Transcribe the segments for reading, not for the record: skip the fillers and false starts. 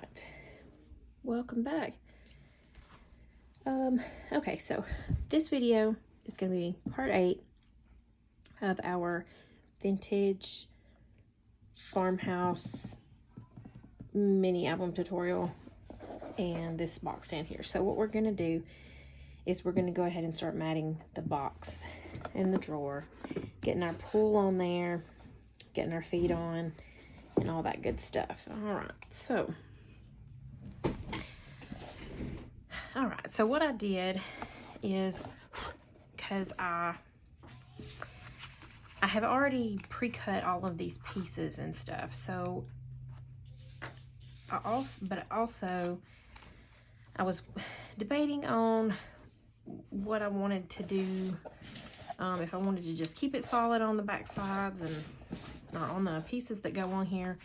right, welcome back. Okay, so this video is going to be part 8 of our vintage farmhouse mini album tutorial and this box stand here. So what we're going to do is we're going to go ahead and start matting the box and the drawer, getting our pull on there, getting our feet on, and all that good stuff. All right, so what I did is, because I have already pre-cut all of these pieces and stuff, so I was debating on what I wanted to do, if I wanted to just keep it solid on the back sides or on the pieces that go on here.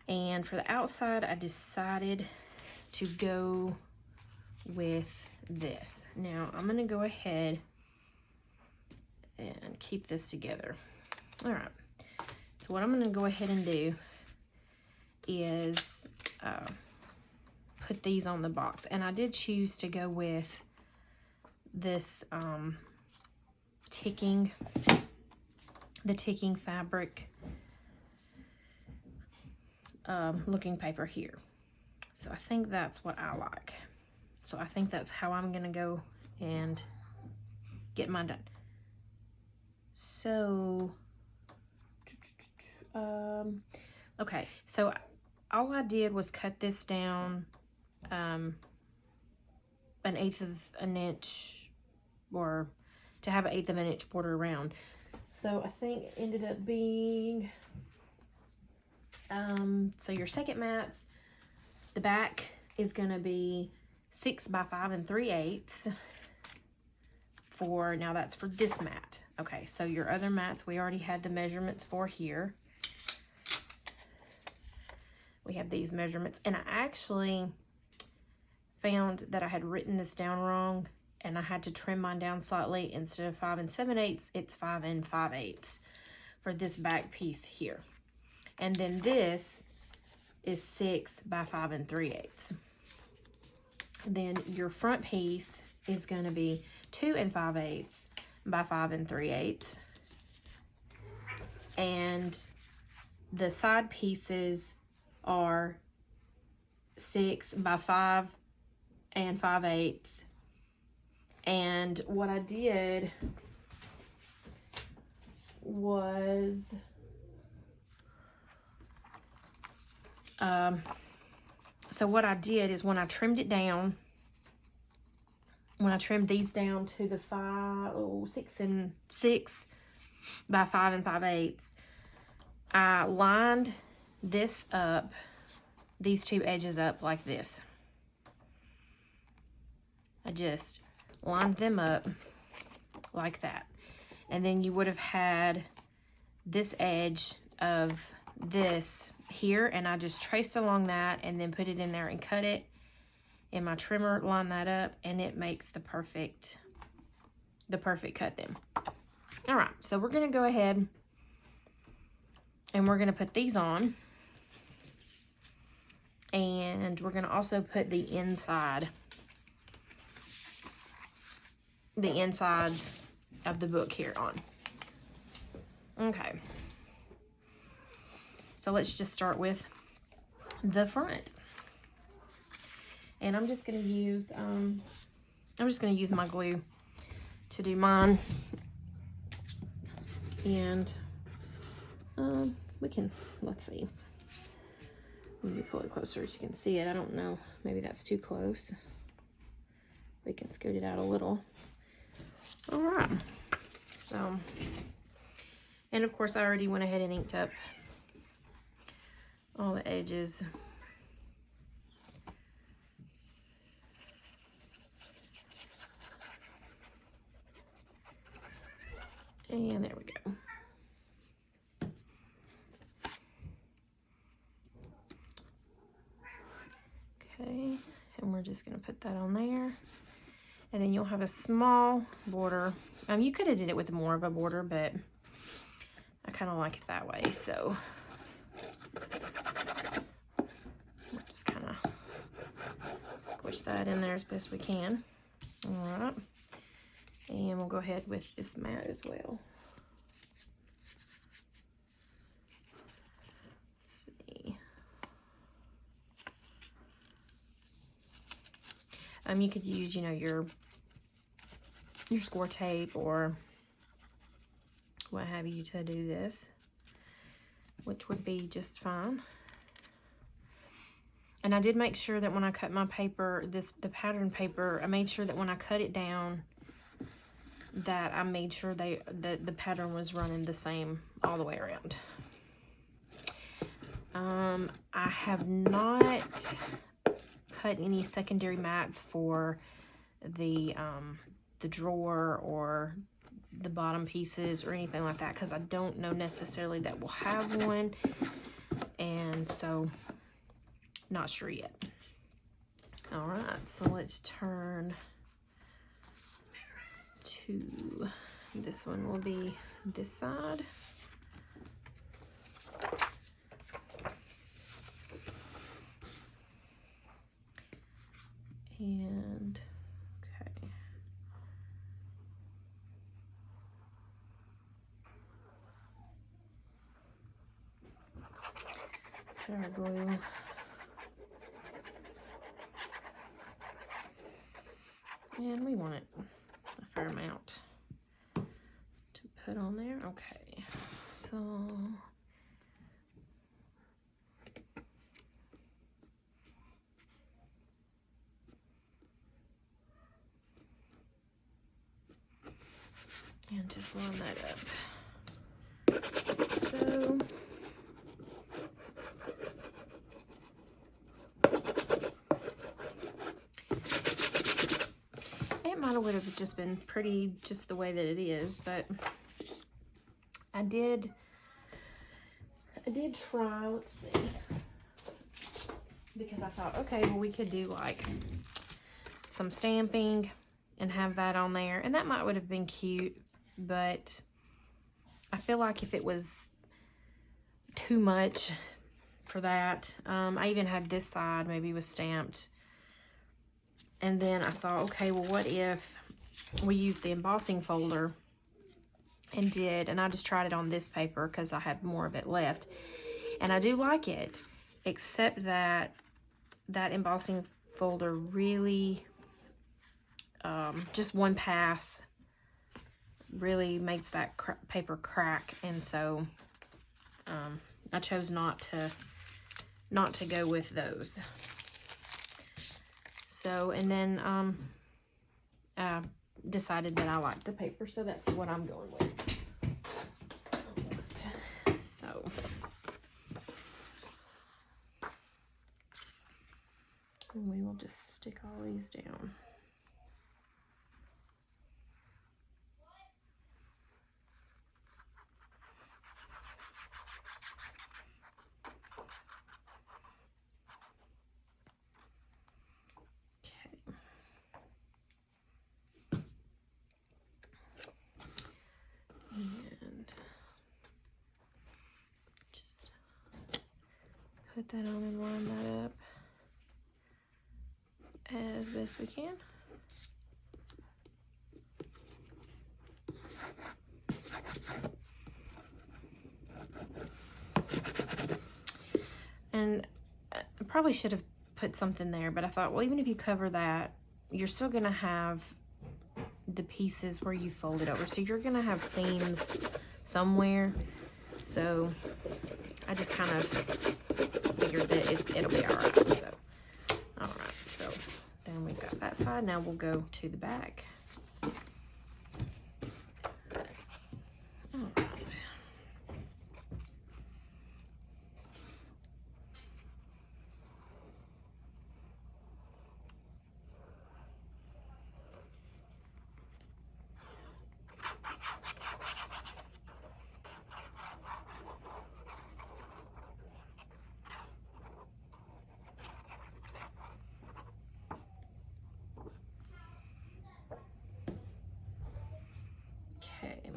And for the outside, I decided to go with this. Now I'm gonna go ahead and keep this together. All right, so what I'm gonna go ahead and do is put these on the box, and I did choose to go with this ticking fabric looking paper here. So I think that's what I like. So I think that's how I'm gonna go and get mine done. So, okay, so all I did was cut this down 1/8 of an inch, or to have 1/8 of an inch border around. So I think it ended up being, so your second mats, the back is gonna be 6 by 5 3/8 for, now that's for this mat. Okay, so your other mats, we already had the measurements for here. We have these measurements, and I actually found that I had written this down wrong, and I had to trim mine down slightly. Instead of 5 7/8, it's 5 5/8 for this back piece here. And then this is 6 by 5 3/8. Then your front piece is going to be 2 5/8 by 5 3/8. And the side pieces are 6 by 5 5/8. And what I did was so what I did is when I trimmed it down, when I trimmed these down to the 6 by 5 5/8, I lined this up, these two edges up like this. I just lined them up like that. And then you would have had this edge of this here, and I just traced along that and then put it in there and cut it. And my trimmer lined that up, and it makes the perfect cut then. All right, so we're gonna go ahead and we're gonna put these on, and we're gonna also put the insides of the book here on. Okay, so let's just start with the front. And I'm just gonna use my glue to do mine. And we can, let's see, let me pull it closer so you can see it. I don't know, maybe that's too close. We can scoot it out a little. All right, so, and of course I already went ahead and inked up all the edges. And there we go. Okay, and we're just gonna put that on there. And then you'll have a small border. You could have did it with more of a border, but I kind of like it that way. So just kind squish that in there as best we can. All right. And we'll go ahead with this mat as well. Let's see. You could use, you know, your score tape or what have you to do this, which would be just fine. And I did make sure that when I cut my paper, the pattern paper, I made sure that when I cut it down, that I made sure that the pattern was running the same all the way around. I have not cut any secondary mats for the drawer or the bottom pieces or anything like that, because I don't know necessarily that we'll have one, and so not sure yet. All right, so let's turn to this one. Will be this side. And okay. Put our glue. And we want it a fair amount to put on there. Okay, so and just line that up. So it might have would have just been pretty just the way that it is, but I did try, let's see, because I thought, okay, well, we could do like some stamping and have that on there, and that would have been cute, but I feel like if it was too much for that, I even had this side maybe was stamped, and then I thought, okay, well, what if we use the embossing folder and I just tried it on this paper because I had more of it left, and I do like it, except that that embossing folder really, just one pass really makes that paper crack, and so I chose not to go with those. So, and then I decided that I like the paper, so that's what I'm going with. So, and we will just stick all these down. And just put that on and line that up as best we can. And I probably should have put something there, but I thought, well, even if you cover that, you're still going to have the pieces where you fold it over, so you're gonna have seams somewhere, so I just kind of figured that it'll be all right. So all right, so then we've got that side. Now we'll go to the back. All right. Okay.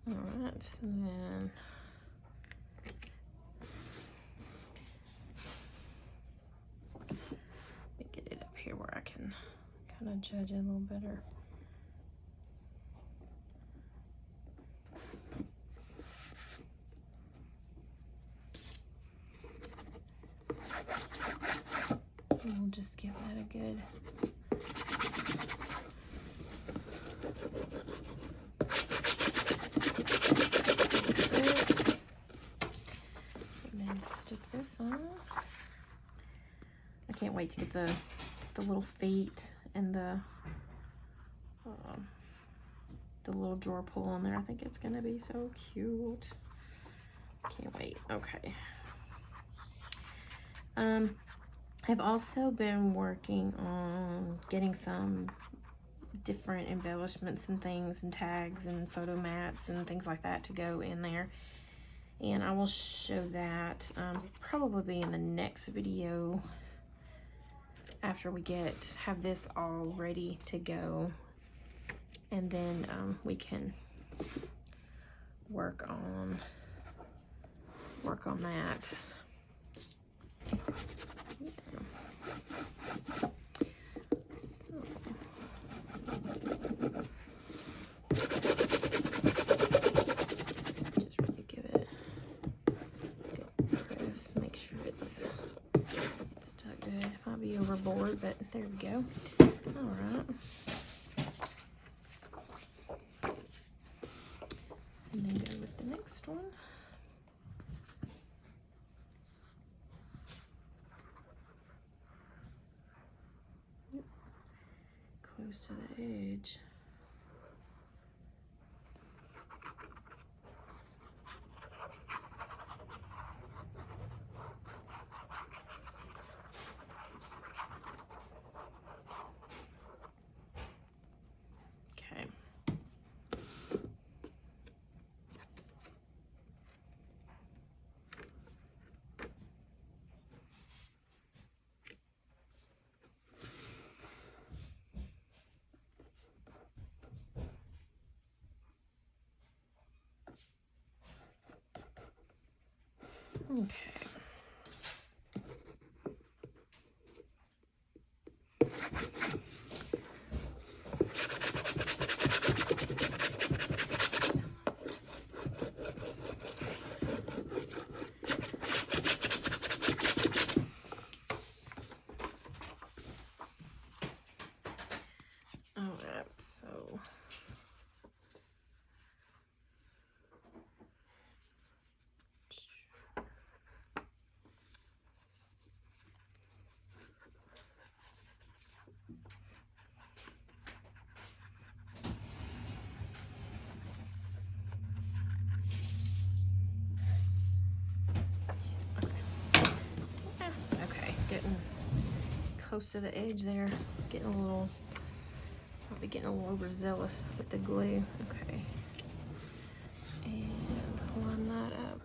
All right, and then can kind of judge it a little better. And we'll just give that a good this, and then stick this on. I can't wait to get the little feet and the little drawer pull on there. I think it's gonna be so cute. Can't wait. Okay. I've also been working on getting some different embellishments and things and tags and photo mats and things like that to go in there. And I will show that probably in the next video after we have this all ready to go. And then we can work on that. So. Just really give it a good press. Make sure it's stuck good. It might be overboard, but there we go. All right. And then go with the next one. Close to the edge. Okay. Okay. All right, so okay, getting close to the edge there, probably getting a little overzealous with the glue. Okay, and line that up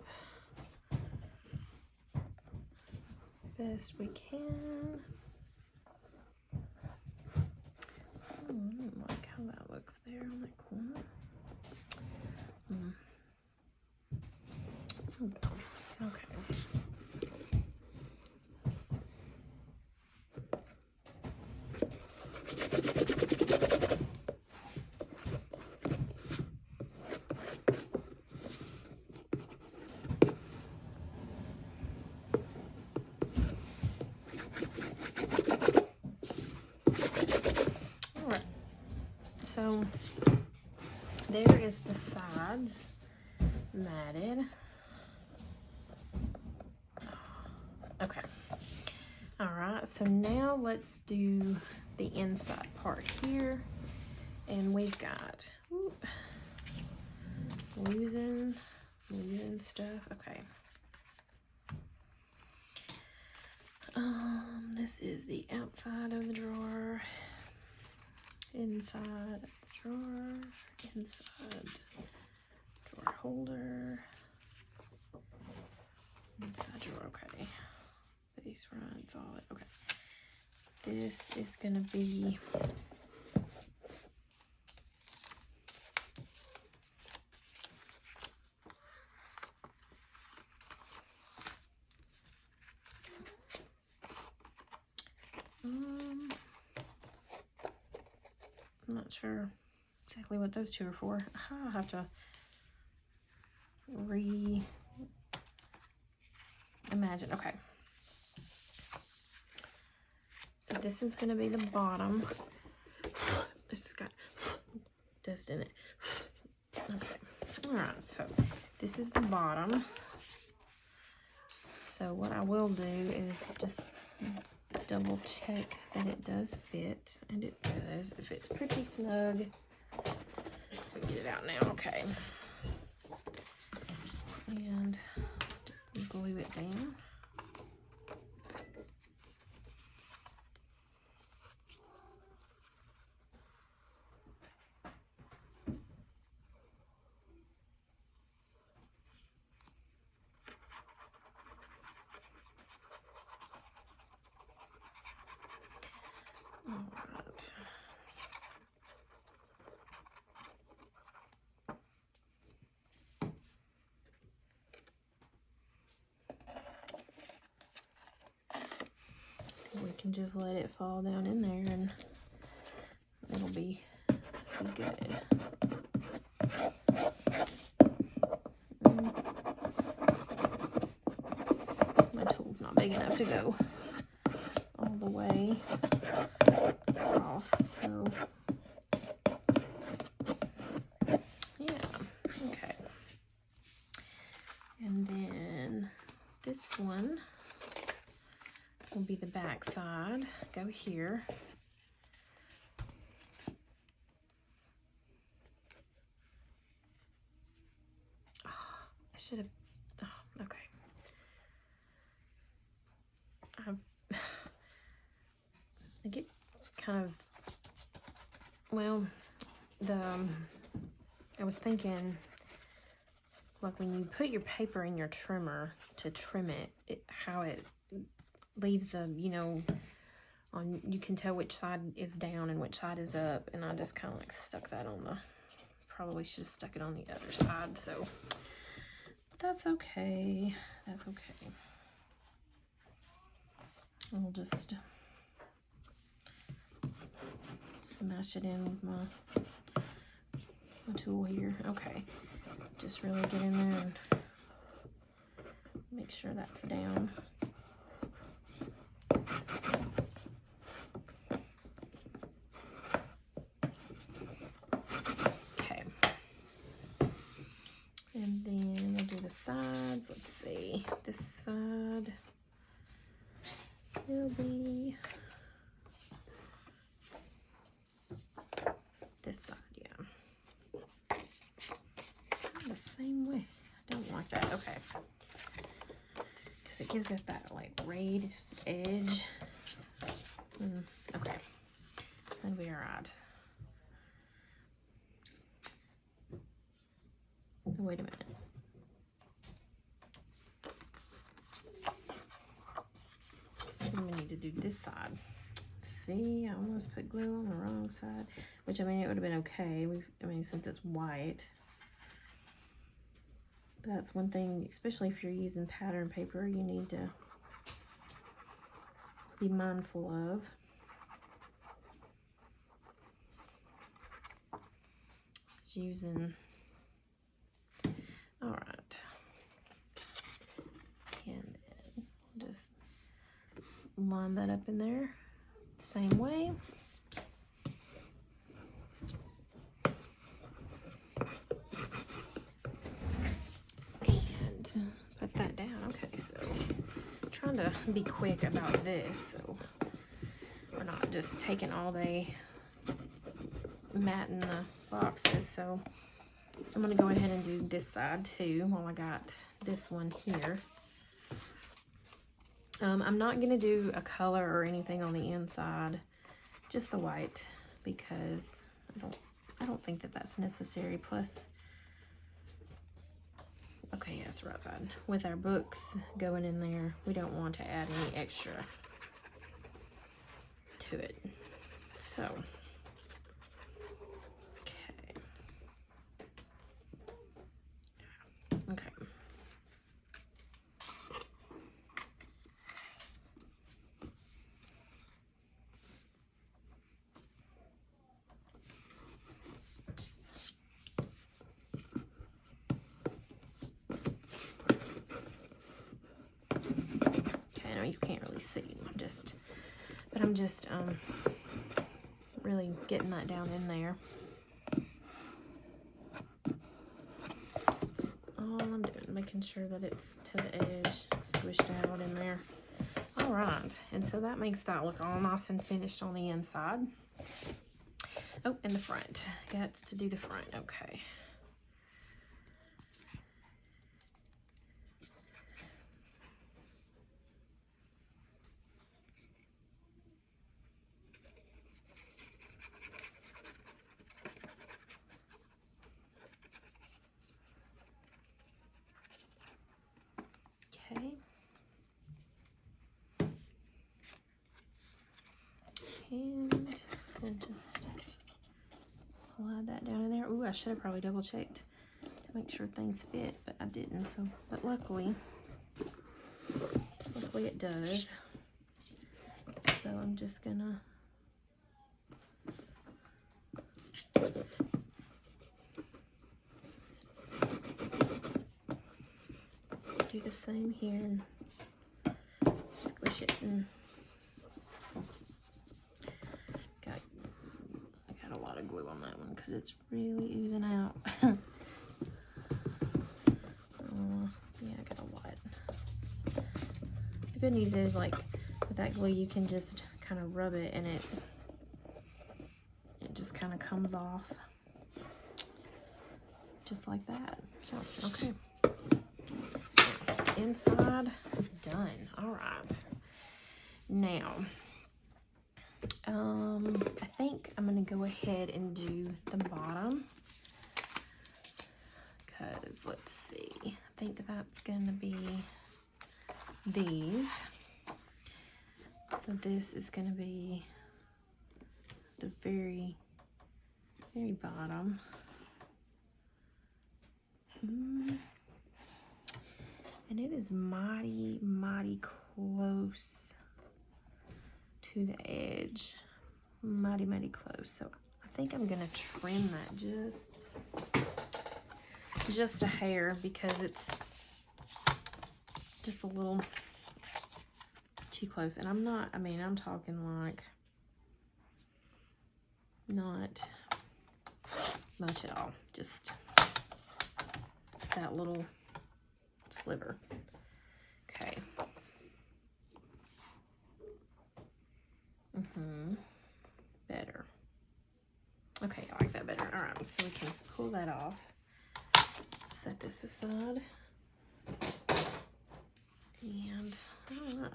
best we can. Oh, I don't like how that looks there on that corner. Okay. All right. So there is the sides matted. Okay. All right, so now let's do the inside part here. And we've got losing stuff. Okay. This is the outside of the drawer, inside of the drawer, inside drawer holder, inside drawer. Okay. Base fronts, all it. Okay. This is gonna be not sure exactly what those two are for. I'll have to reimagine. Okay. So this is going to be the bottom. This has got dust in it. Okay. All right. So this is the bottom. So what I will do is just double check that it does fit, and it does. It fits pretty snug. Let me get it out now. Okay. And just glue it down. Alright. We can just let it fall down in there and it'll be good. My tool's not big enough to go all the way across, so yeah, okay. And then this one will be the back side. Go here. Oh, I should have, oh, okay. I get kind of, well, I was thinking, like when you put your paper in your trimmer to trim it, how it leaves a, you know, you can tell which side is down and which side is up, and I just kind of like stuck that on the, probably should have stuck it on the other side, so that's okay. That's okay. I'll just smash it in with my tool here. Okay, just really get in there and make sure that's down. Okay, and then we'll do the sides. Let's see, this side will be this side, yeah. The same way. I don't like that. Okay. Because it gives it that like raised edge. Okay. That'll be alright. Wait a minute. We need to do this side. See, I almost put glue on the wrong side, which I mean, it would have been okay. I mean, since it's white. But that's one thing, especially if you're using pattern paper, you need to be mindful of. It's using, all right. And then just line that up in there the same way. And put that down. Okay, so I'm trying to be quick about this, so we're not just taking all day matting the boxes. So I'm gonna go ahead and do this side too while I got this one here. I'm not gonna do a color or anything on the inside, just the white, because I don't think that that's necessary. Plus, okay, yes, right side. With our books going in there, we don't want to add any extra to it. So, okay. Okay. see. I'm just really getting that down in there. That's all I'm doing, making sure that it's to the edge, squished out in there. All right, and so that makes that look all nice and finished on the inside. Oh, and the front. Got to do the front. Okay. Okay. And we'll just slide that down in there. Ooh, I should have probably double checked to make sure things fit, but I didn't. So, but luckily it does. So I'm just gonna do the same here and squish it and I got a lot of glue on that one because it's really oozing out. Yeah, I got a lot. The good news is, like, with that glue you can just kind of rub it and it just kind of comes off just like that. So okay, now, inside done. All right, now I think I'm gonna go ahead and do the bottom, because let's see, I think that's gonna be these. So this is gonna be the very bottom. And it is mighty close to the edge. Mighty close. So I think I'm gonna trim that just a hair, because it's just a little too close. And I'm talking like not much at all, just that little sliver. Okay. Better. Okay, I like that better. All right, so we can pull that off. Set this aside. And all right.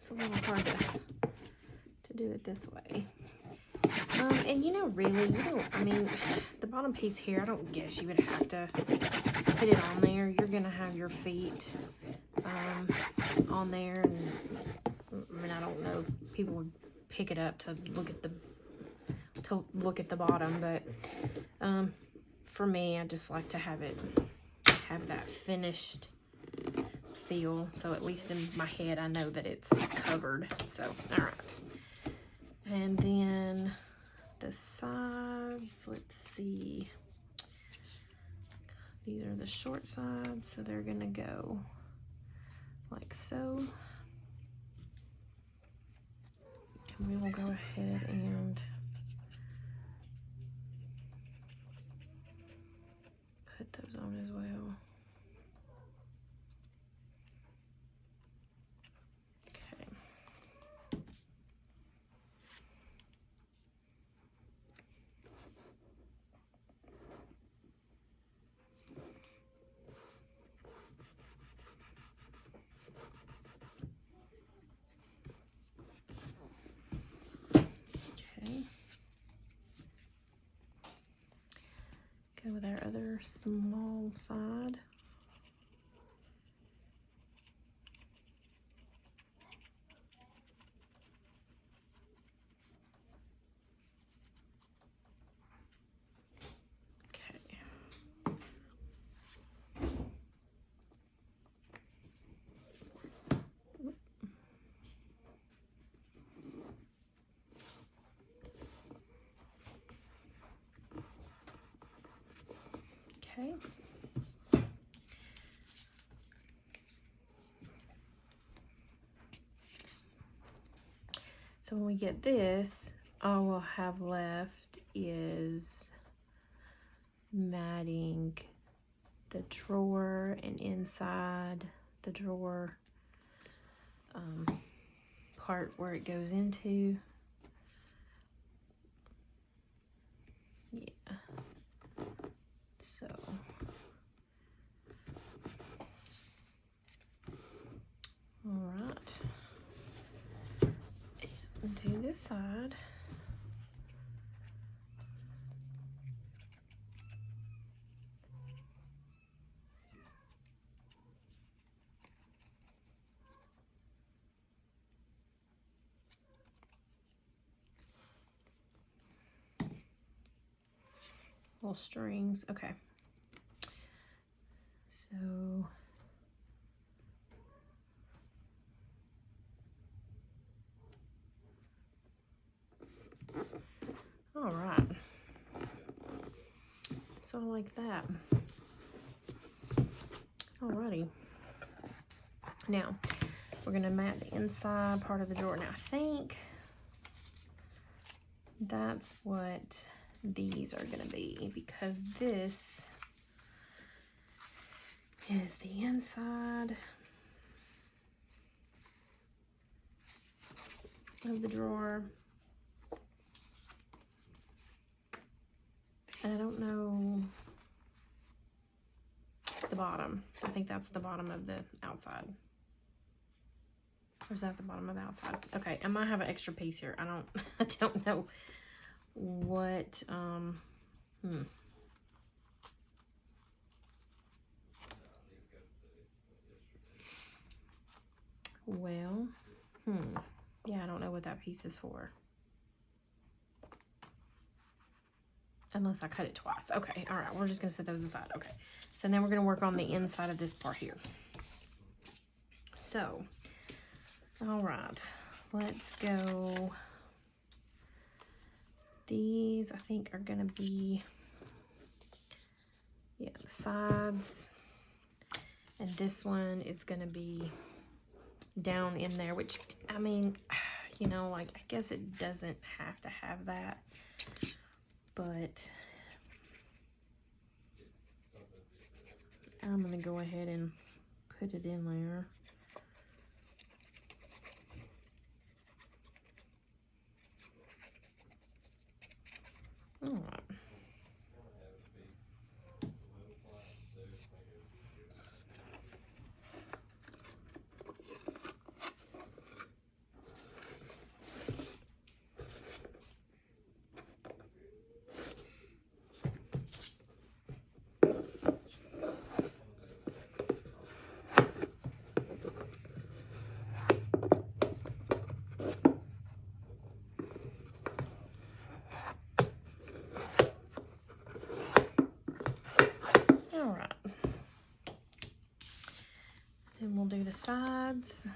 It's a little hard to do it this way. And you know, really, the bottom piece here, I don't guess you would have to put it on there. You're gonna have your feet on there, and I don't know if people would pick it up to look at the bottom, but for me, I just like to have that finished feel, so at least in my head I know that it's covered. So all right, and then the sides, let's see, these are the short sides, so they're gonna go like so, and we will go ahead and put those on as well. your small side. Okay. So when we get this, all we'll have left is matting the drawer and inside the drawer part where it goes into. Yeah. So all right, and do this side. Little strings, okay. So all right, so I like that. Alrighty, now we're gonna mat the inside part of the drawer. Now I think that's what these are gonna be, because this is the inside of the drawer. And I don't know the bottom. I think that's the bottom of the outside. Or is that the bottom of the outside? Okay, I might have an extra piece here. I don't know what, Well, yeah, I don't know what that piece is for. Unless I cut it twice. Okay, all right, we're just gonna set those aside. Okay, so then we're gonna work on the inside of this part here. So, all right, let's go. These, I think, are gonna be, yeah, the sides. And this one is gonna be down in there, which, I mean, you know, like, I guess it doesn't have to have that, but I'm gonna go ahead and put it in there. All right. All right. Then we'll do the sides.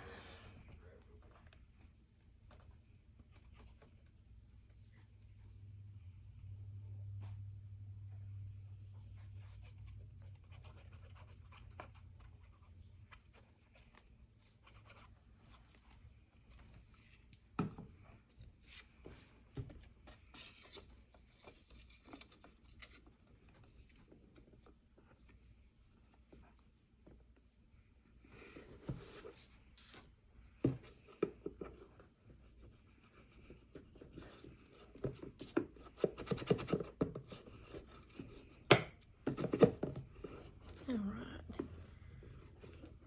All right,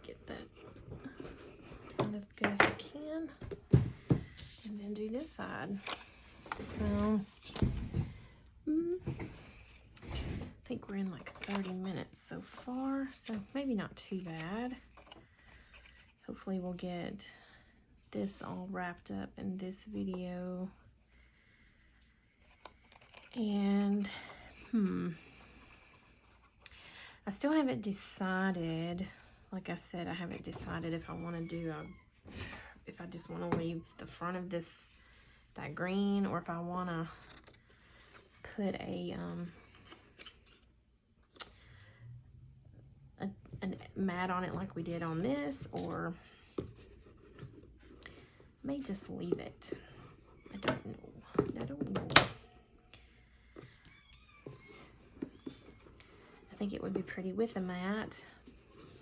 get that done as good as I can, and then do this side. So, I think we're in like 39 so maybe not too bad. Hopefully we'll get this all wrapped up in this video. And I still haven't decided, like I said, I haven't decided if I want to do if I just want to leave the front of that green, or if I want to put a mat on it like we did on this, or may just leave it. I don't know. I think it would be pretty with a mat,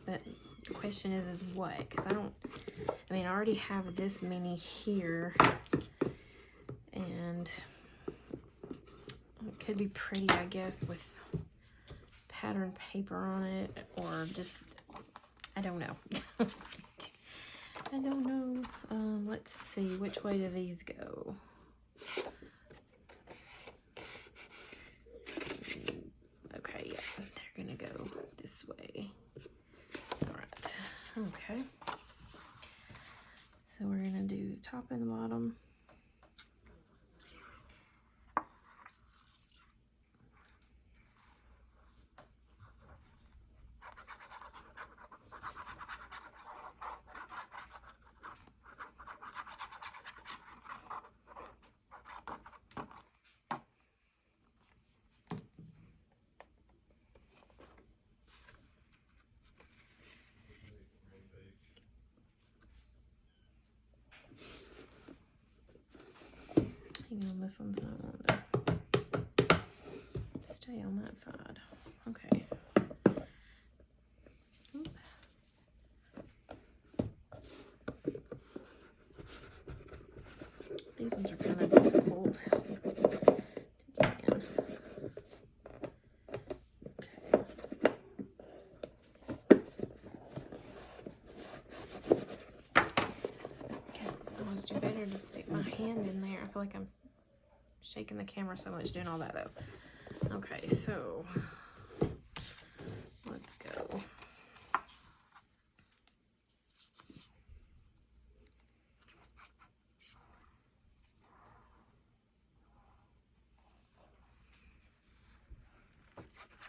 but the question is what? Because I mean, I already have this many here, and it could be pretty, I guess, with patterned paper on it, or just, I don't know. I don't know. Let's see, which way do these go? Okay, yeah, they're gonna go this way. All right, okay. So we're gonna do top and the bottom. Hang on, this one's not wanting to stay on that side. Okay. Oop. These ones are kind of difficult to get in. Okay, I always do better to stick my hand in there. I feel like I'm shaking the camera so much doing all that though. Okay, so let's go.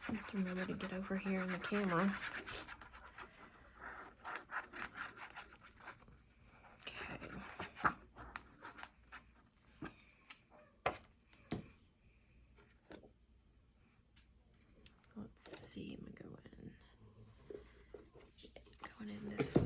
I have to remember to get over here in the camera. Let's see, I'm going in this way.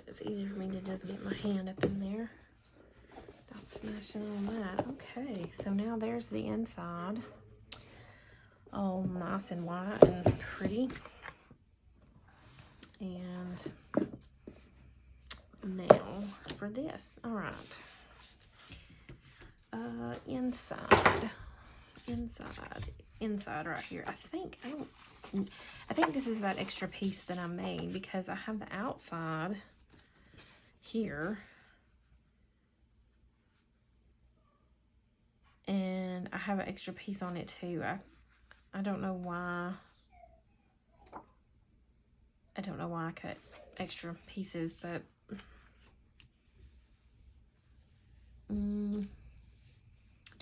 It's easier for me to just get my hand up in there without smashing on that. Okay, so now there's the inside, all nice and white and pretty. And now for this. All right, inside right here. I think this is that extra piece that I made, because I have the outside here and I have an extra piece on it too. I don't know why. I don't know why I cut extra pieces, but do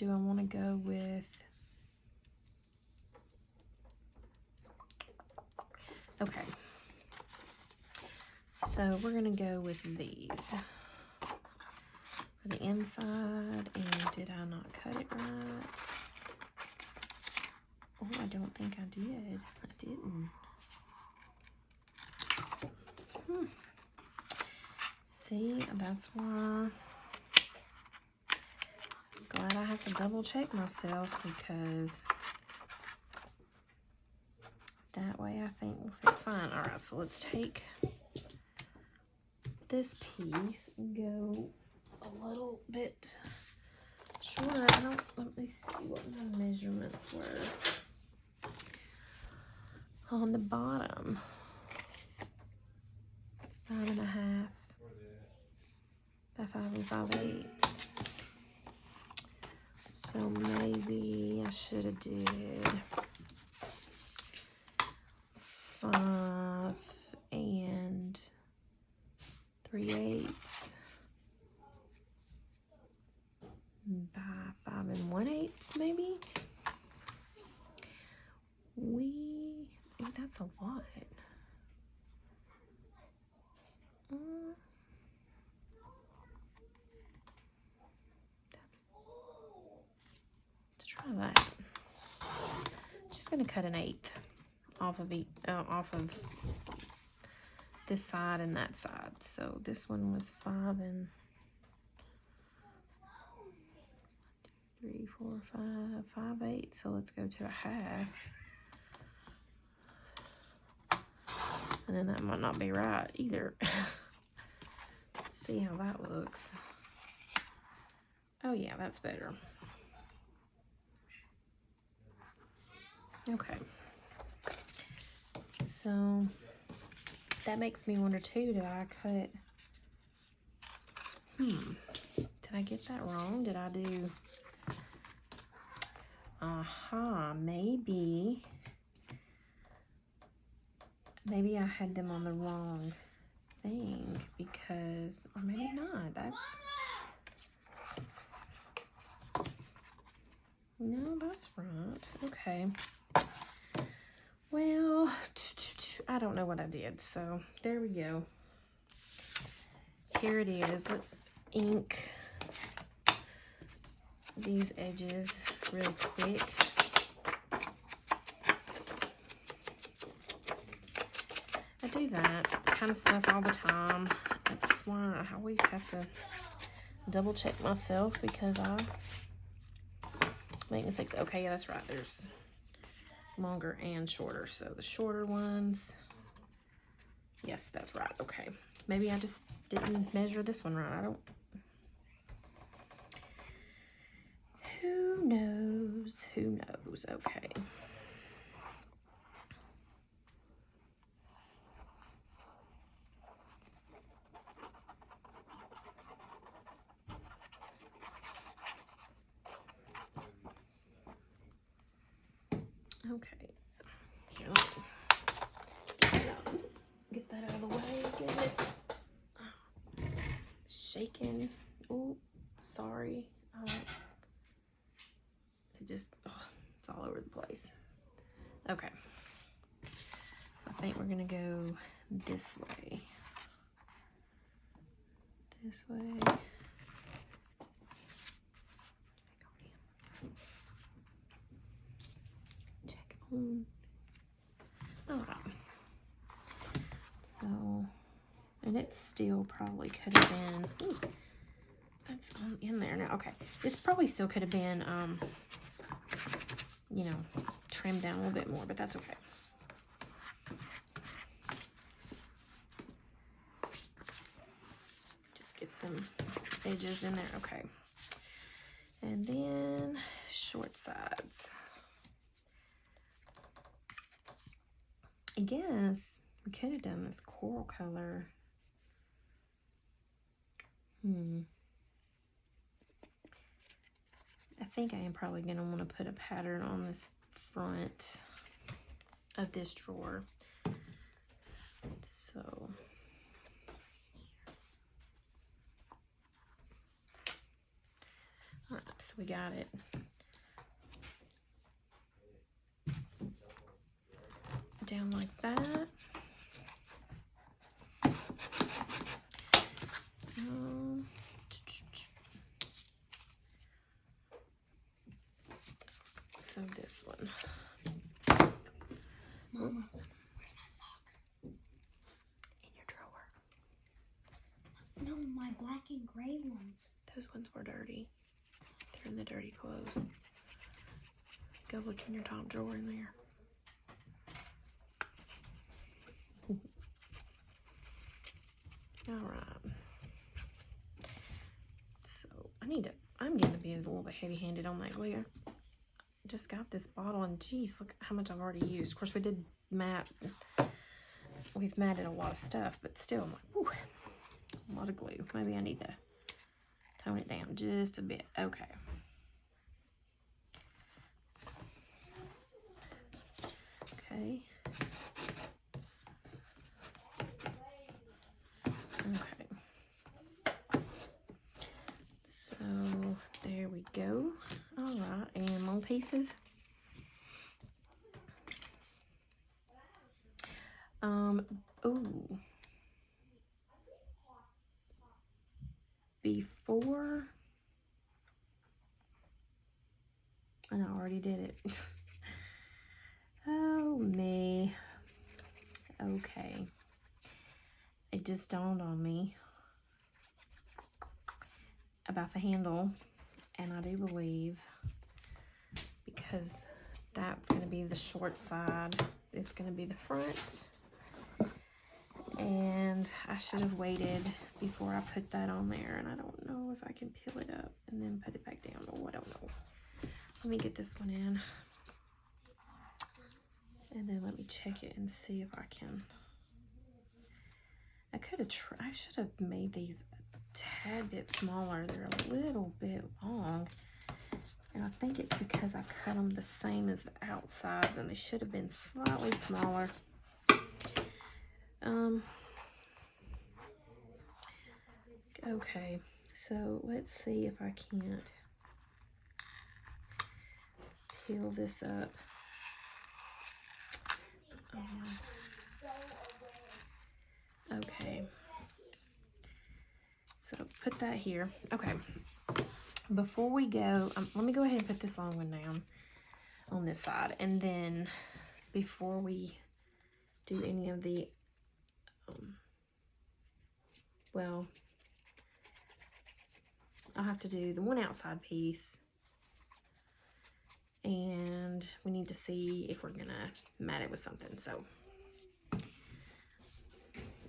I want to go with, okay, so we're gonna go with these for the inside. And did I not cut it right? Oh, I don't think I did. I didn't. See, that's why. Glad I have to double check myself, because that way I think we'll fit fine. All right, so let's take this piece and go a little bit shorter. Let me see what my measurements were on the bottom. 5.5 by 5 5/8. So maybe I should have did 5 3/8 by 5 1/8 maybe. That's a lot. Let's try that. Just gonna cut an 1/8 off of this side and that side. So this one was 5 3 4 5 5/8. So let's go to a half. And then that might not be right either. Let's see how that looks. Oh yeah, that's better. Okay. So that makes me wonder too, did I cut, did I get that wrong? Did I do, maybe I had them on the wrong thing because, or maybe not, no, that's right. Okay. Well, I don't know what I did, so there we go. Here it is. Let's ink these edges really quick. I do that kind of stuff all the time. That's why I always have to double check myself because I make mistakes. Okay, yeah, that's right. There's longer and shorter. So the shorter ones, yes, that's right. Okay, maybe I just didn't measure this one right. Who knows? Who knows? Okay. Okay. Here, get that out of the way. Goodness. Shaking. Oh, sorry. It just, it's all over the place. Okay. So I think we're going to go this way. This way. Check on. All right. So, and it still probably could have been, ooh, that's in there now. Okay. This probably still could have been, you know, trimmed down a little bit more, but that's okay. Just get them edges in there. Okay. And then short sides. I guess we could have done this coral color. I think I am probably going to want to put a pattern on this front of this drawer. So all right, so we got it. Down like that. So this one. Mama, where's my socks? In your drawer. No, my black and gray ones. Those ones were dirty. They're in the dirty clothes. Go look in your top drawer in there. All right. I'm getting to be a little bit heavy-handed on that glue. I just got this bottle and geez, look how much I've already used. Of course, we've matted a lot of stuff, but still, I'm like, whew, a lot of glue. Maybe I need to tone it down just a bit. Okay. Okay. Okay. So there we go. All right, and long pieces. Ooh. Before, and I already did it. Oh, me. Okay. It just dawned on me about the handle, and I do believe, because that's going to be the short side, it's going to be the front. And I should have waited before I put that on there, and I don't know if I can peel it up and then put it back down. Oh, I don't know. Let me get this one in, and then let me check it and see if I can. I should have made these a tad bit smaller. They're a little bit long, and I think it's because I cut them the same as the outsides, and they should have been slightly smaller. Okay, so let's see if I can't peel this up. Okay, so put that here. Okay, before we go, let me go ahead and put this long one down on this side, and then before we do any of the, well, I'll have to do the one outside piece, and we need to see if we're gonna mat it with something. So,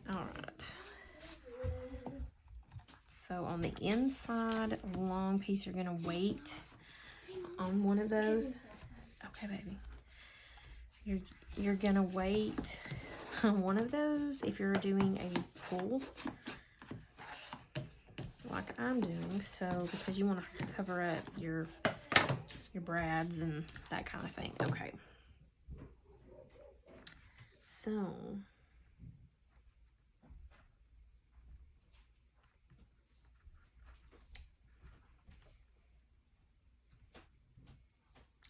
all right. So on the inside long piece, you're gonna wait on one of those. Okay, baby. You're gonna wait on one of those if you're doing a pull, like I'm doing, so because you want to cover up your brads and that kind of thing. Okay, so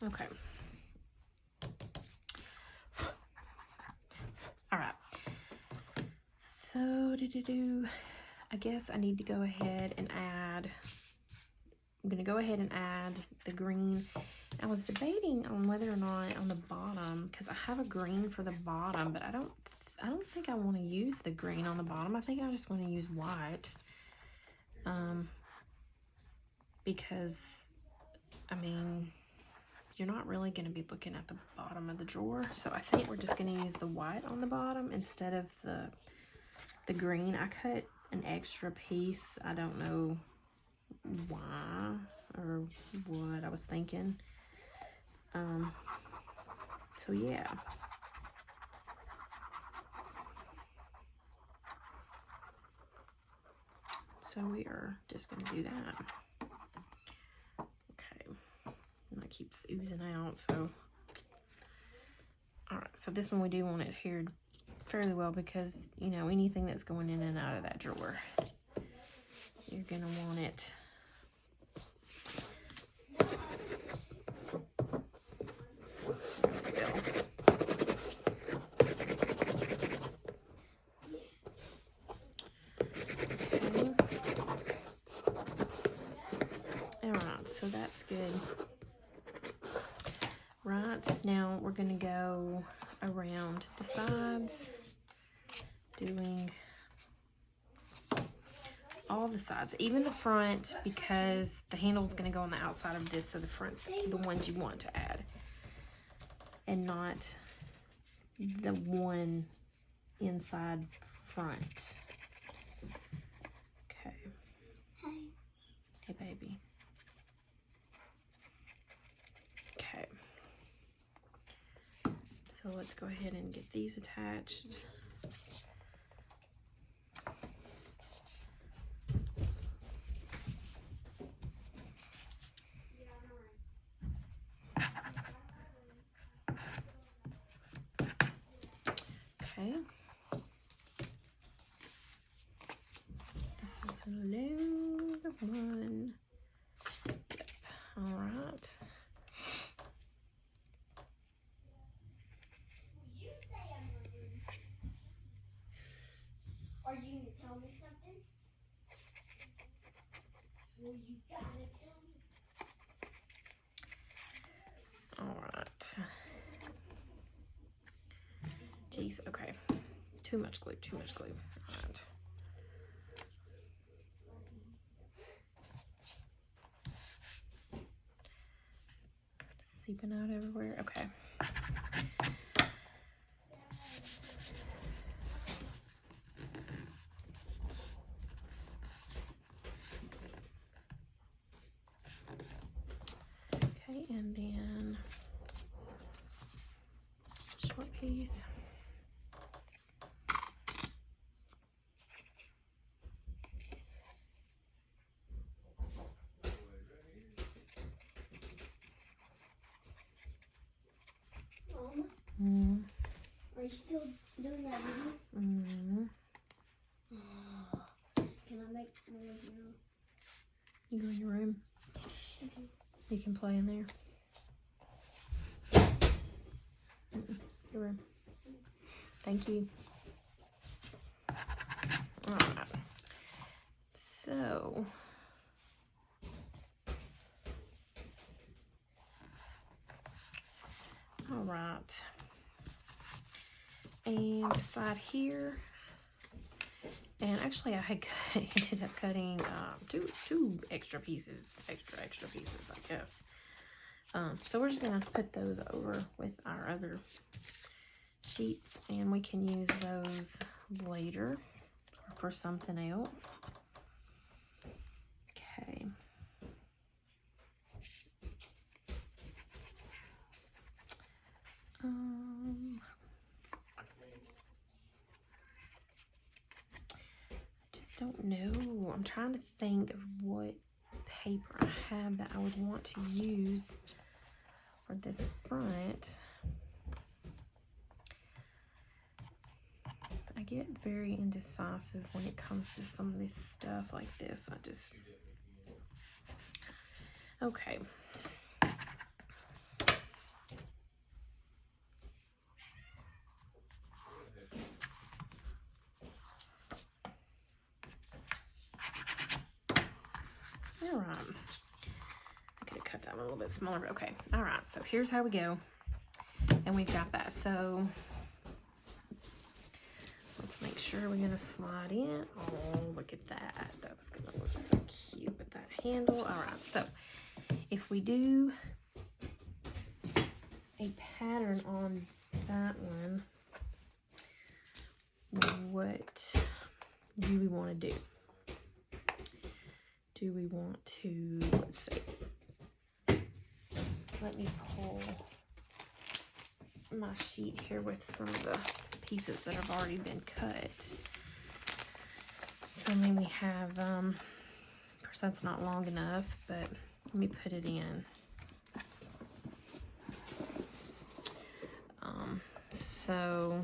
okay, all right, so I guess I need to go ahead and add, I'm going to go ahead and add the green. I was debating on whether or not on the bottom, because I have a green for the bottom, but I don't think I want to use the green on the bottom. I think I just want to use white. Because, I mean, you're not really going to be looking at the bottom of the drawer. So I think we're just going to use the white on the bottom instead of the green. I cut an extra piece. I don't know why or what I was thinking. So yeah. So we are just going to do that. Okay. And that keeps oozing out, so. Alright, so this one we do want it adhered fairly well because, you know, anything that's going in and out of that drawer, you're going to want it. There we go. Alright, so that's good. Right, now we're going to go around the sides, doing all the sides, even the front, because the handle is going to go on the outside of this, so the front's the ones you want to add, and not the one inside front. Okay. Hey, baby. Okay. So let's go ahead and get these attached. Okay. This is load one. Yep. All right. You say I'm rude. Are you gonna tell me something? Well, you gotta tell me. All right. Jeez. Okay. Too much glue. Too much glue. All right. Seeping out everywhere. Okay. Okay, and then short piece. Mom, are you still doing that video? Can I make more now? You go in your room. Okay. You can play in there. Your room. Thank you. All right. So. All right. And beside here, and actually I had ended up cutting two extra pieces, extra pieces, I guess. So we're just gonna put those over with our other sheets, and we can use those later for something else. Okay. I just don't know. I'm trying to think of what paper I have that I would want to use for this front. I get very indecisive when it comes to some of this stuff like this. Okay. All right. I could have cut that one a little bit smaller. Okay. All right. So here's how we go. And we've got that. So let's make sure we're going to slide in. Oh, look at that. That's going to look so cute with that handle. All right. So if we do a pattern on that one, what do we want to do? Do we want to, let's see, let me pull my sheet here with some of the pieces that have already been cut. So then we have, of course that's not long enough, but let me put it in. So,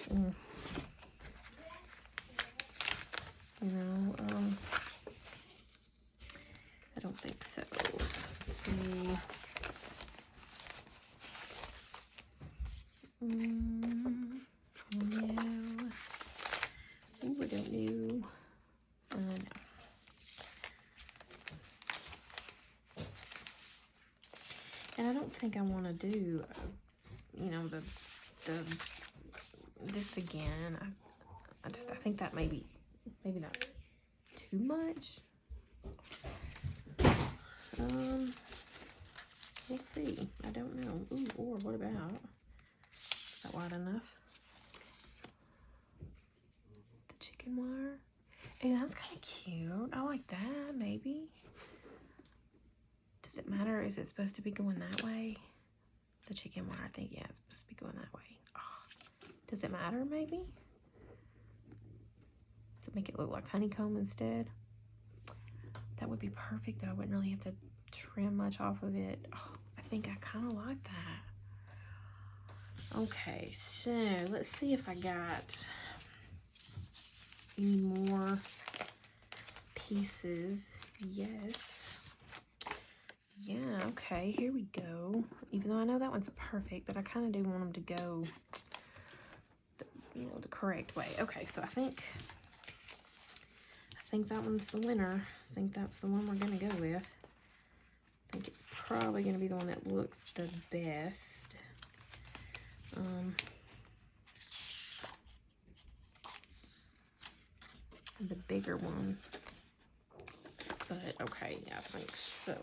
you know, I don't think so. Let's see. No. Ooh, I don't know. No. And I don't think I want to do, you know, this again. I think that maybe that's too much. We'll see. I don't know. Ooh, or what about? Is that wide enough? The chicken wire? Hey, that's kind of cute. I like that, maybe. Does it matter? Is it supposed to be going that way? The chicken wire, I think, yeah, it's supposed to be going that way. Oh, does it matter, maybe? To make it look like honeycomb instead? That would be perfect, though. I wouldn't really have to trim much off of it. Oh, I think I kind of like that. Okay, so let's see if I got any more pieces. Yes. Yeah, okay, here we go. Even though I know that one's perfect, but I kind of do want them to go the correct way. Okay, so I think that one's the winner. I think that's the one we're gonna go with. I think it's probably gonna be the one that looks the best. The bigger one. But okay, yeah, I think so.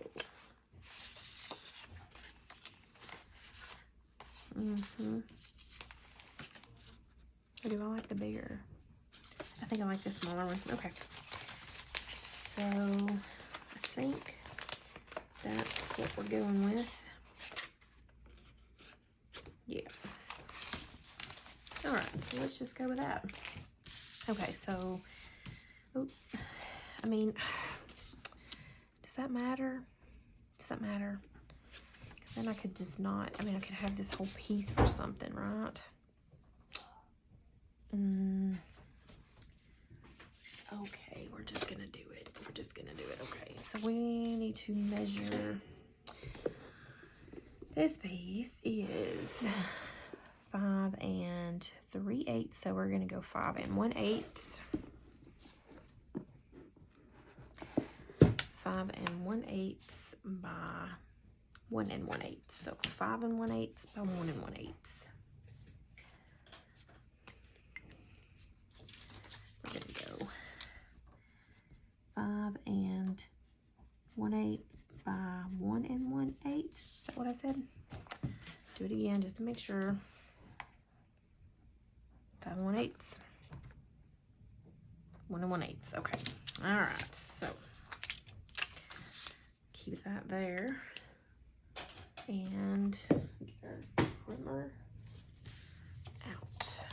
Or do I like the bigger? I think I like the smaller one. Okay. So I think that's what we're going with. Yeah. All right, so let's just go with that. Okay, so, I mean, does that matter? Does that matter? Because then I could just not, I mean, I could have this whole piece for something, right? Okay, we're just gonna do it. We're just gonna do it. Okay, so we need to measure. This piece is 5 3/8, so we're gonna go 5 1/8. 5 1/8 by 1 1/8. So 5 1/8 by 1 1/8. We're gonna go 5 1/8 by 1 1/8. Is that what I said? Do it again just to make sure. 5 1/8. 1 1/8. Okay. All right. So keep that there. And get our trimmer out.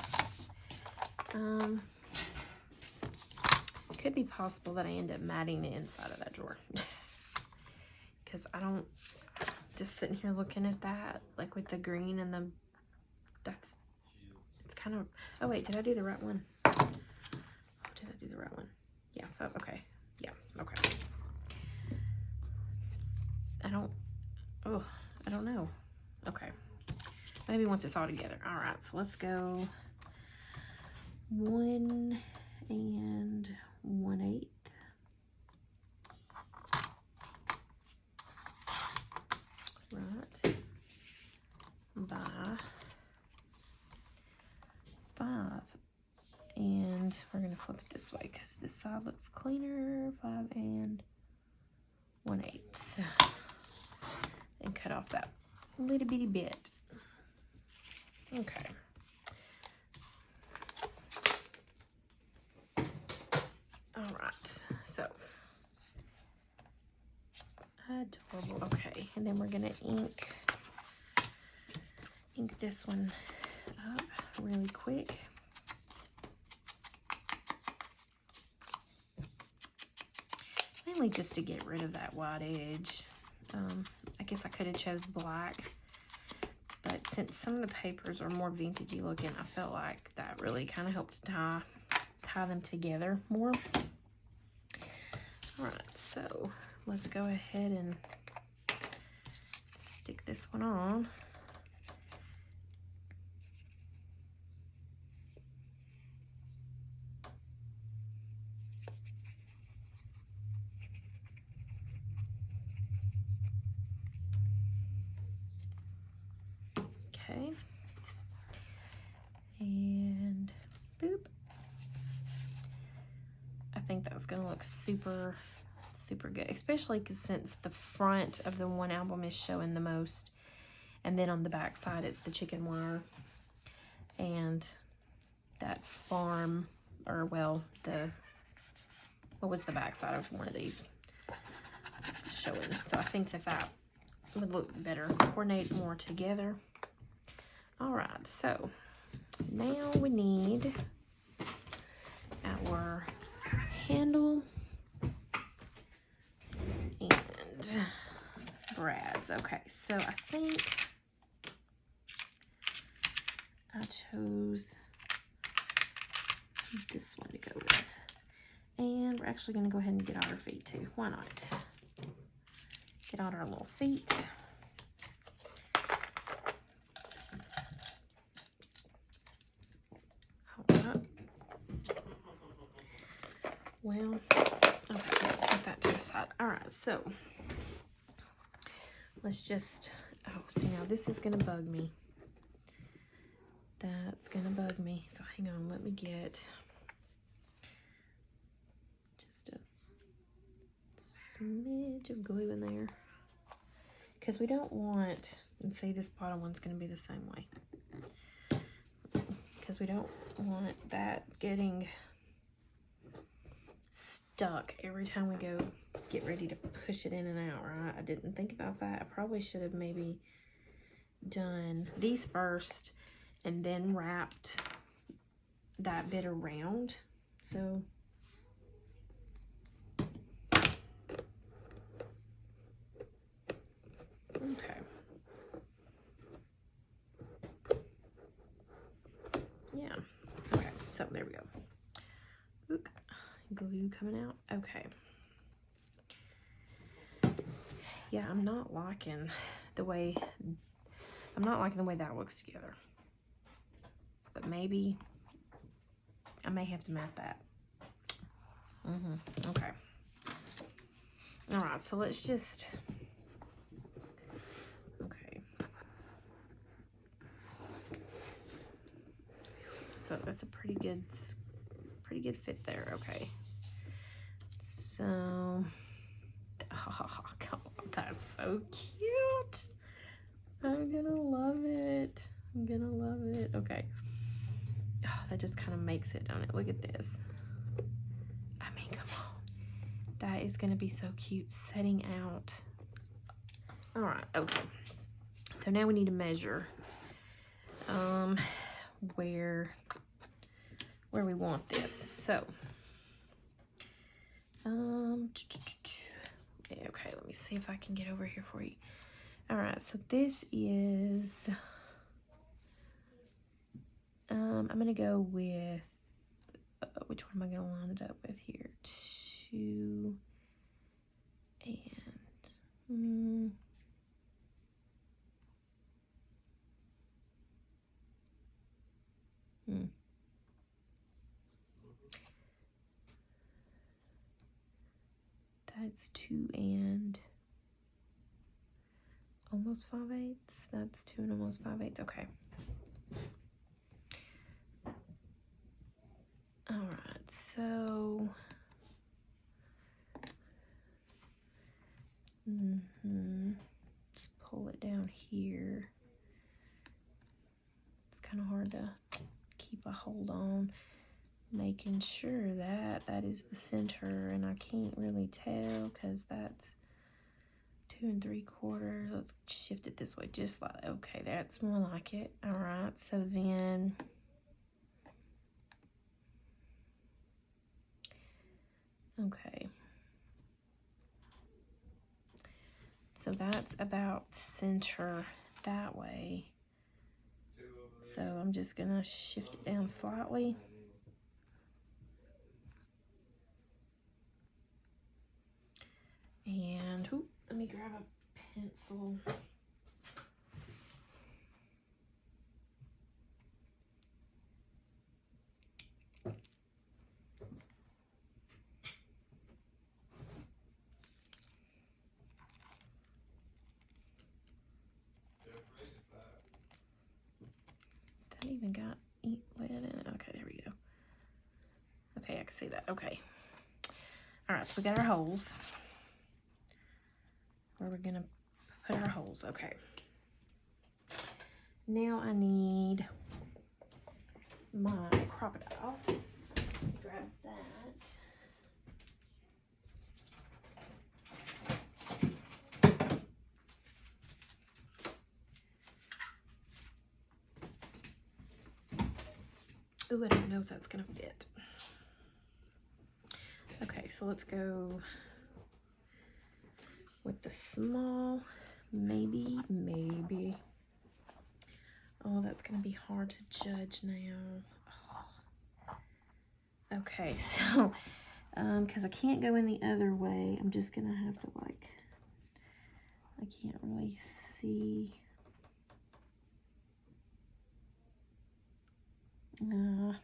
It could be possible that I end up matting the inside of that drawer. Because I don't, just sitting here looking at that, like with the green and the, it's kind of, oh wait, did I do the right one? Oh, did I do the right one? Yeah, okay. Yeah, okay. I don't know. Okay. Maybe once it's all together. All right, so let's go 1 1/8. Right. By 5. And we're going to flip it this way because this side looks cleaner. 5 1/8. And cut off that little bitty bit. Okay. All right. So, adorable. Okay. And then we're going to ink this one up really quick. Mainly just to get rid of that white edge. I guess I could have chose black, but since some of the papers are more vintagey looking, I felt like that really kind of helps tie them together more. All right, so let's go ahead and stick this one on. Okay, and boop. I think that's gonna look super good, especially because since the front of the one album is showing the most, and then on the back side it's the chicken wire and that farm, or well, the what was the back side of one of these showing. So I think that would look better, coordinate more together. All right, so now we need our handle and brads. Okay, so I think I chose this one to go with. And we're actually going to go ahead and get out our feet too. Why not? Get out our little feet. Hold up. Well, okay, set that to the side. All right, so let's just, oh, see now this is going to bug me. That's going to bug me. So hang on, let me get just a smidge of glue in there. Because we don't want, and see this bottom one's going to be the same way. Because we don't want that getting stuck every time we go get ready to push it in and out, right? I didn't think about that. I probably should have maybe done these first and then wrapped that bit around. So okay. Yeah. Okay, so there we go. Oop, glue coming out. Okay. Yeah, I'm not liking the way that looks together. But maybe I may have to mat that. Okay. All right, so let's just, okay. So that's a pretty good fit there. Okay. So, oh, come on, that's so cute. I'm gonna love it. I'm gonna love it. Okay. Oh, that just kind of makes it, don't it? Look at this. I mean, come on. That is gonna be so cute setting out. All right, okay. So now we need to measure where we want this. So okay, let me see if I can get over here for you. All right, so this is I'm gonna go with which one am I gonna line it up with here? 2 and that's 2 and almost 5/8. That's 2 and almost 5/8. Okay. All right, so let's pull it down here. It's kind of hard to keep a hold on, making sure that that is the center, and I can't really tell because that's 2 3/4. Let's shift it this way, just like, okay, that's more like it. All right, so then okay, so that's about center that way. So I'm just gonna shift it down slightly. And let me grab a pencil. That even got lead in it. Okay, there we go. Okay, I can see that. Okay. All right, so we got our holes. Where we're gonna put our holes. Okay. Now I need my crocodile. Grab that. Ooh, I don't know if that's gonna fit. Okay, so let's go with the small, maybe. Oh, that's gonna be hard to judge now. Oh. Okay, so, because I can't go in the other way, I'm just gonna have to like, I can't really see. Well,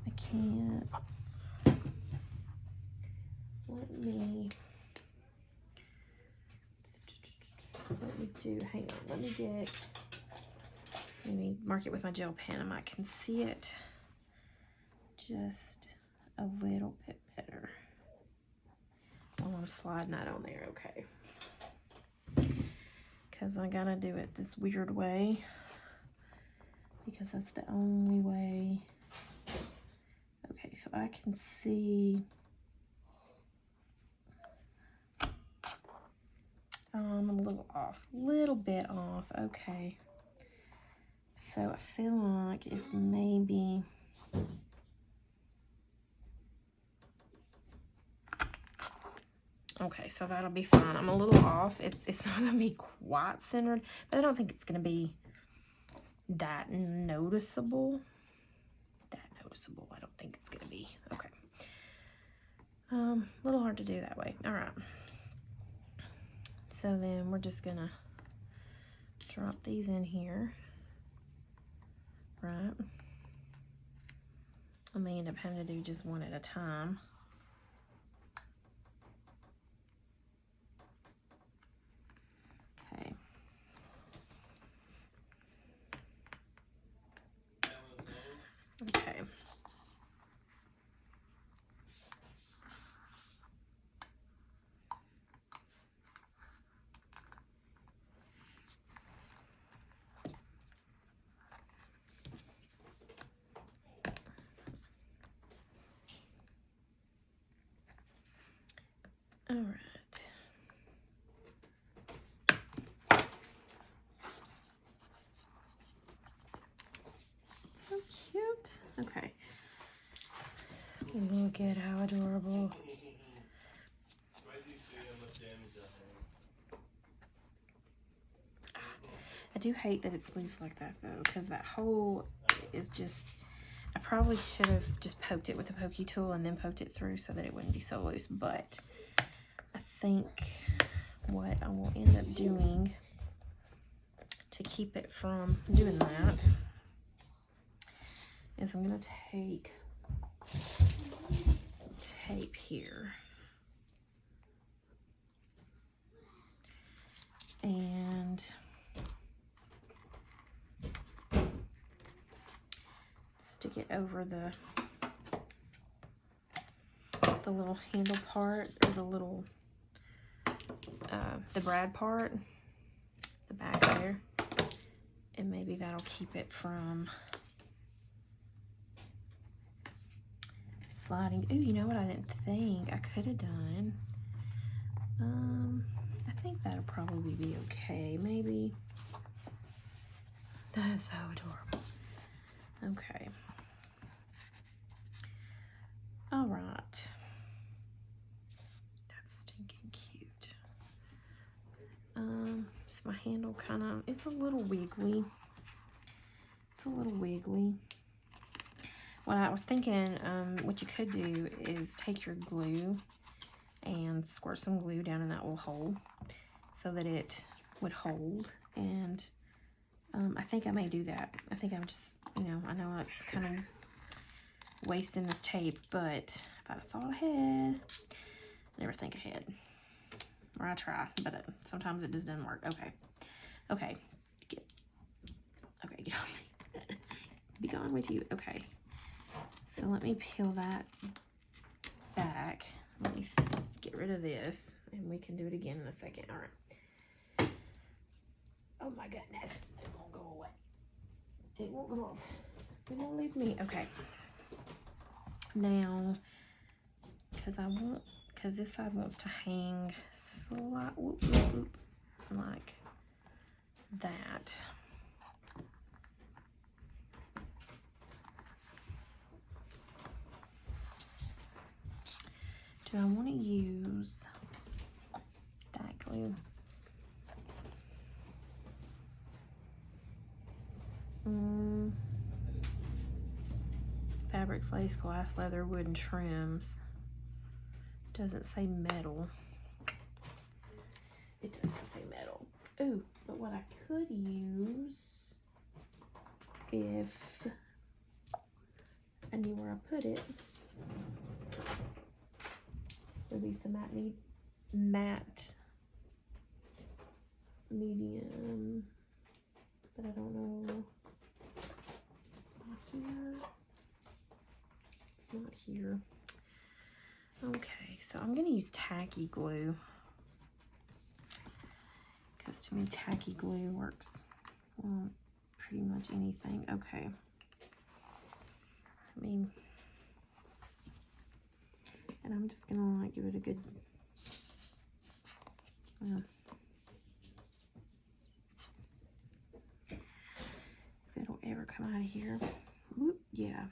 I can't. Let me do, hang on, let me mark it with my gel pen. I might can see it just a little bit better. Oh, I'm sliding that on there, okay. Because I gotta do it this weird way, because that's the only way. Okay, so I can see. I'm a little bit off, okay. So I feel like if maybe, okay, so that'll be fine. I'm a little off. It's not gonna be quite centered, but I don't think it's gonna be that noticeable. I don't think it's gonna be. Okay. A little hard to do that way. All right. So then we're just gonna drop these in here, right? I may end up having to do just one at a time. Okay. Okay. All right. So cute. Okay. Look at how adorable. I do hate that it's loose like that though, because that hole is just, I probably should have just poked it with a pokey tool and then poked it through so that it wouldn't be so loose, but I think what I will end up doing to keep it from doing that is I'm going to take some tape here and stick it over the little handle part, or the little the brad part, the back there, and maybe that'll keep it from sliding. Ooh, you know what I didn't think I could have done? I think that'll probably be okay, maybe. That is so adorable. Okay. All right. That's stinking cute. Is my handle kind of, it's a little wiggly. It's a little wiggly. What I was thinking, what you could do is take your glue and squirt some glue down in that little hole so that it would hold. And I think I may do that. I think I'm just, you know, I know it's kind of wasting this tape, but if I'd have thought ahead, I never think ahead. Or I try, but sometimes it just doesn't work. Okay. Okay. Get off me. Be gone with you. Okay. So let me peel that back. Let me get rid of this, and we can do it again in a second. All right. Oh my goodness. It won't go away. It won't go off. It won't leave me. Okay. Now, because because this side wants to hang like that. Do I want to use that glue? Fabrics, lace, glass, leather, wood, and trims. Doesn't say metal. It doesn't say metal. Ooh, but what I could use, if I knew where I put it, would be some matte medium, but I don't know. It's not here. It's not here. Okay, so I'm gonna use tacky glue, because to me tacky glue works on pretty much anything. Okay, I mean, and I'm just gonna like give it a good if it'll ever come out of here. Whoop, yeah.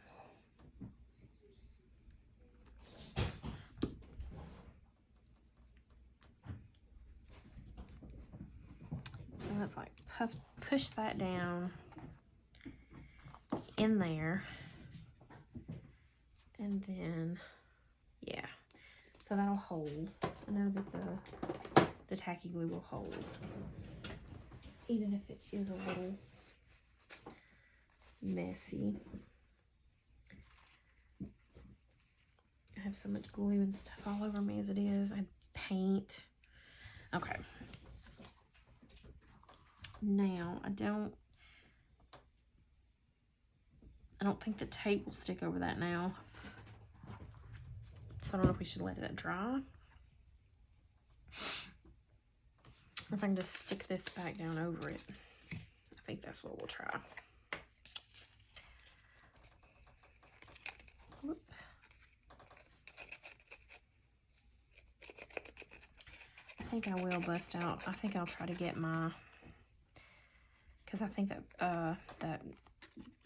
So let's like push that down in there, and then yeah, so that'll hold. I know that the tacky glue will hold, even if it is a little messy. I have so much glue and stuff all over me as it is. I paint. Okay. Now, I don't think the tape will stick over that now. So I don't know if we should let it dry. Or if I can just stick this back down over it. I think that's what we'll try. Whoop. I think I will bust out. I think I'll try to get my, because I think that that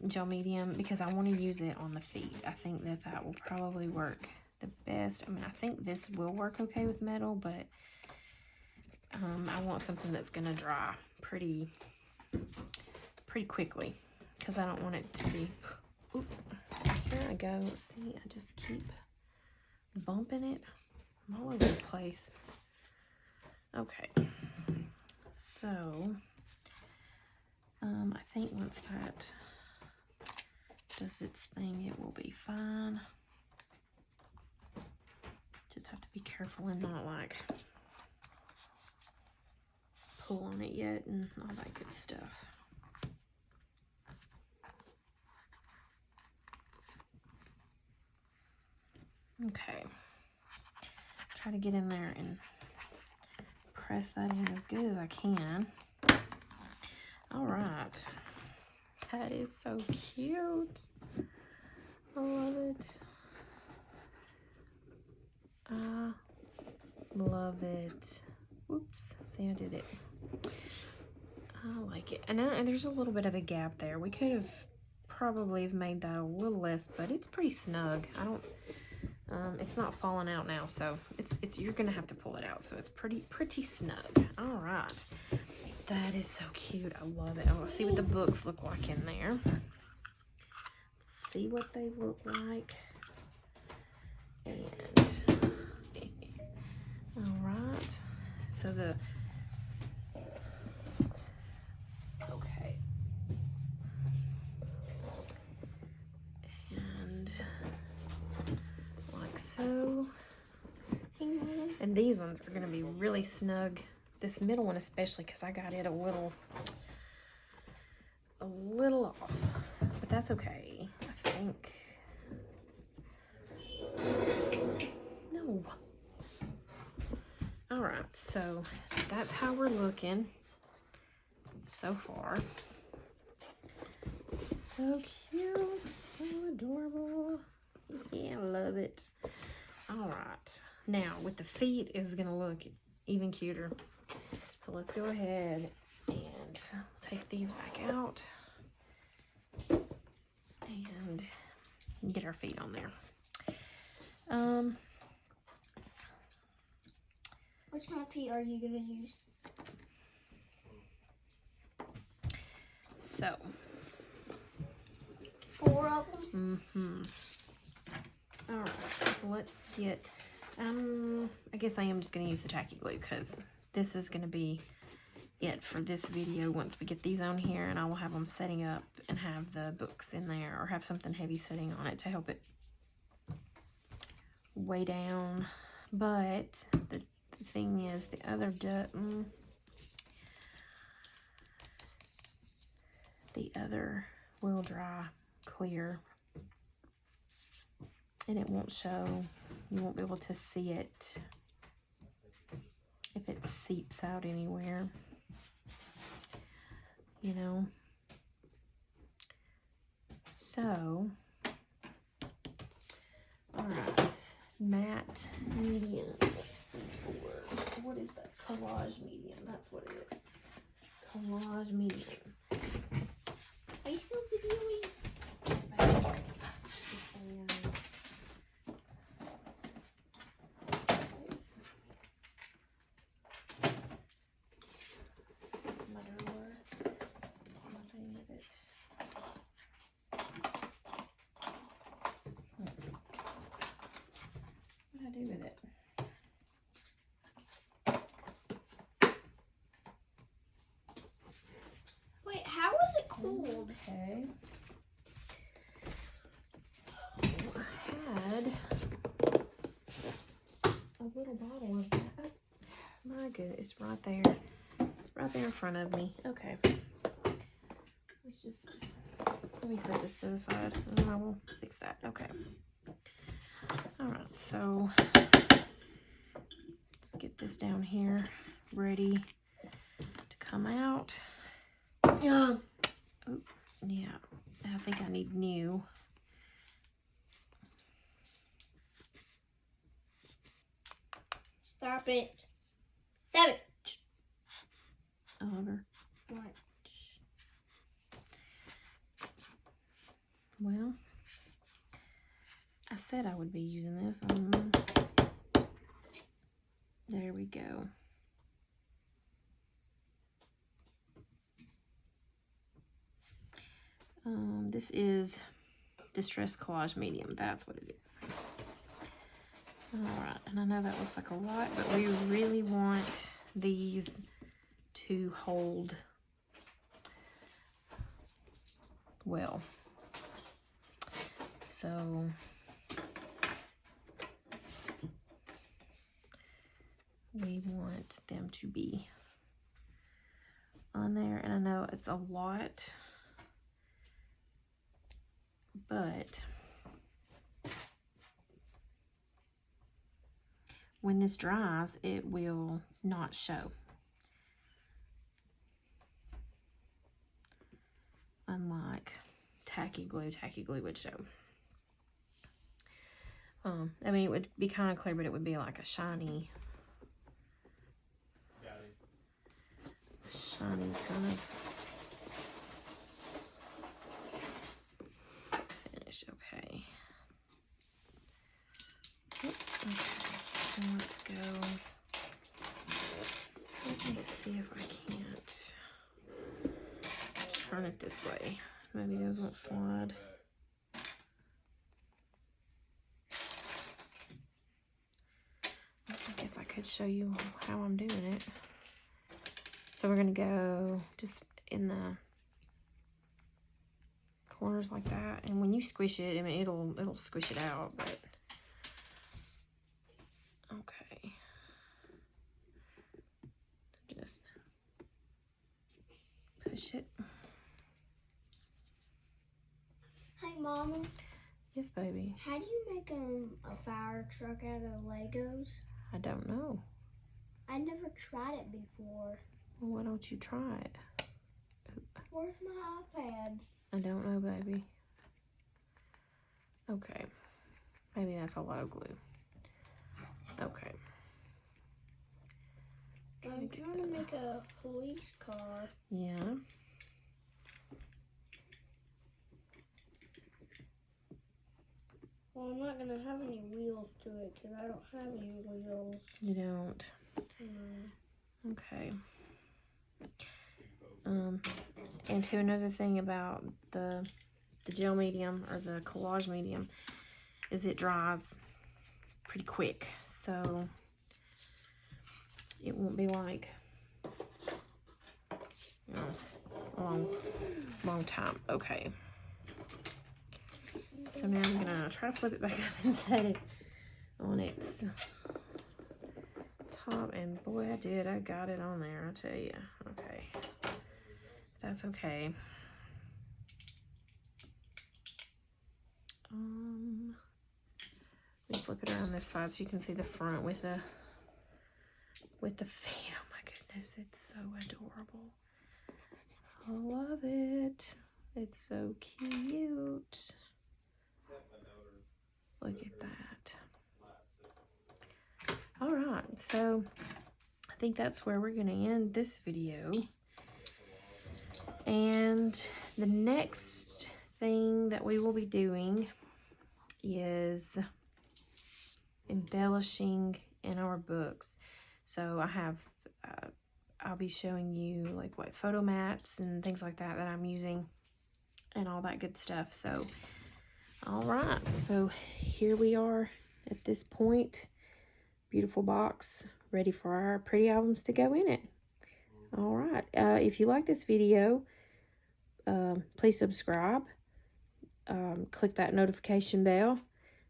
gel medium, because I want to use it on the feet. I think that will probably work the best. I mean, I think this will work okay with metal, but I want something that's gonna dry pretty quickly, because I don't want it to be. Oop, there I go. See, I just keep bumping it. I'm all over the place. Okay, so I think once that does its thing, it will be fine. Just have to be careful and not like pull on it yet and all that good stuff. Okay, try to get in there and press that in as good as I can. All right, that is so cute. I love it. I love it. Oops, see, I did it. I like it. And there's a little bit of a gap there. We could have probably made that a little less, but it's pretty snug. I don't, it's not falling out now, so it's you're gonna have to pull it out. So it's pretty snug. All right, that is so cute. I love it. Let's see what the books look like in there. Let's see what they look like. And all right, so okay, and like so, and these ones are gonna be really snug. This middle one especially, because I got it a little off, but that's okay. I think. No. All right, so that's how we're looking so far. So cute, so adorable. Yeah, I love it. All right, Now, with the feet, is going to look even cuter. So let's go ahead and take these back out and get our feet on there. Which kind of feet are you gonna use? So 4 of them. All right, so let's get. I guess I am just gonna use the tacky glue because this is gonna be it for this video. Once we get these on here, and I will have them setting up and have the books in there, or have something heavy sitting on it to help it weigh down. But the thing is, the other will dry clear, and it won't show. You won't be able to see it if it seeps out anywhere, you know. So, all right, matte medium. Let's see, what is that? Collage medium. That's what it is. Collage medium. Are you still videoing? Yes, baby. What do I do with it? Wait, how was it cold? Okay. I had a little bottle of that. My goodness, right there in front of me. Okay. Let's just, let me set this to the side and then I will fix that. Okay. All right, so let's get this down here ready to come out. Yeah. Oh, yeah, I think I need new. Stop it. Stop it. Oliver. What? Well, I said I would be using this. There we go. This is Distress Collage Medium. That's what it is. Alright, and I know that looks like a lot, but we really want these to hold well. So we want them to be on there, and I know it's a lot, but when this dries, it will not show. Unlike tacky glue would show. I mean, it would be kind of clear, but it would be like a shiny kind of finish. Okay. Okay, so let's go. Let me see if I can't turn it this way. Maybe those won't slide. I guess I could show you how I'm doing it. So we're gonna go just in the corners like that, and when you squish it, I mean it'll squish it out, but okay. Just push it. Hey, Mama. Yes, baby. How do you make a fire truck out of Legos? I don't know. I never tried it before. Well, why don't you try it? Where's my iPad? I don't know, baby. Okay. Maybe that's a lot of glue. Okay. I'm trying to make a police car. Yeah. Well, I'm not gonna have any wheels to it because I don't have any wheels. You don't. No. Okay. And to another thing about the gel medium or the collage medium is it dries pretty quick, so it won't be like, you know, a long time. Okay. So now I'm gonna try to flip it back up and set it on its top, and boy, I did. I got it on there, I tell you. Okay. That's okay. Let me flip it around this side so you can see the front with the feet. Oh my goodness, it's so adorable. I love it. It's so cute. Look at that. All right, so I think that's where we're going to end this video. And the next thing that we will be doing is embellishing in our books. So I have, I'll be showing you like what photo mats and things like that that I'm using and all that good stuff. So, all right, so here we are at this point. Beautiful box, ready for our pretty albums to go in it. All right, if you like this video, please subscribe. Click that notification bell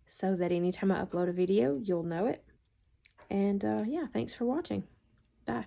so that anytime I upload a video, you'll know it. And yeah, thanks for watching. Bye.